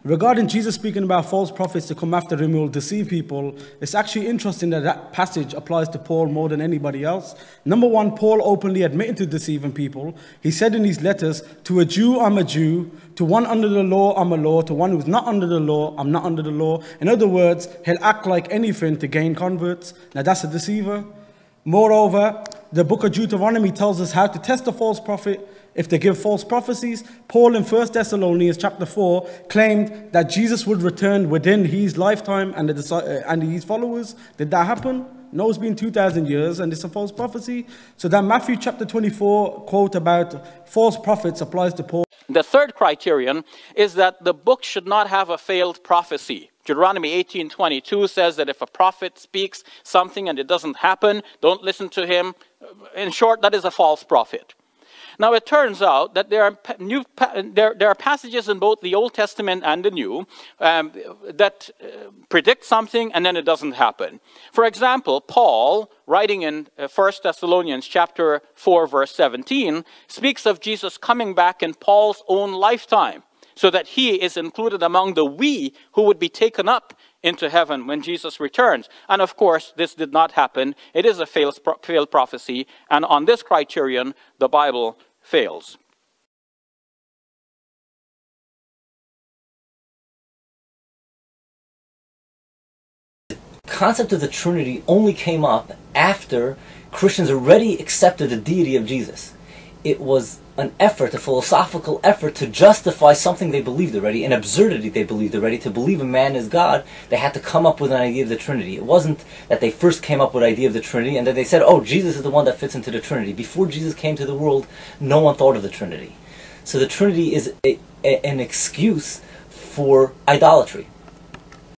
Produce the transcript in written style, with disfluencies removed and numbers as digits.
Regarding Jesus speaking about false prophets to come after him who will deceive people, it's actually interesting that that passage applies to Paul more than anybody else. Number one, Paul openly admitted to deceiving people. He said in his letters, to a Jew, I'm a Jew. To one under the law, I'm a law. To one who's not under the law, I'm not under the law. In other words, he'll act like anything to gain converts. Now that's a deceiver. Moreover, the book of Deuteronomy tells us how to test a false prophet. If they give false prophecies, Paul in 1 Thessalonians chapter 4 claimed that Jesus would return within his lifetime and his followers. Did that happen? No, it's been 2,000 years and it's a false prophecy. So that Matthew chapter 24 quote about false prophets applies to Paul. The third criterion is that the book should not have a failed prophecy. Deuteronomy 18:22 says that if a prophet speaks something and it doesn't happen, don't listen to him. In short, that is a false prophet. Now, it turns out that there are passages in both the Old Testament and the New that predict something and then it doesn't happen. For example, Paul, writing in 1 Thessalonians chapter 4, verse 17, speaks of Jesus coming back in Paul's own lifetime, so that he is included among the we who would be taken up into heaven when Jesus returns. And of course, this did not happen. It is a failed prophecy, and on this criterion, the Bible fails. The concept of the Trinity only came up after Christians already accepted the deity of Jesus. It was an effort, a philosophical effort to justify something they believed already, an absurdity they believed already. To believe a man is God, they had to come up with an idea of the Trinity. It wasn't that they first came up with the idea of the Trinity and then they said, oh, Jesus is the one that fits into the Trinity. Before Jesus came to the world, no one thought of the Trinity. So the Trinity is an excuse for idolatry.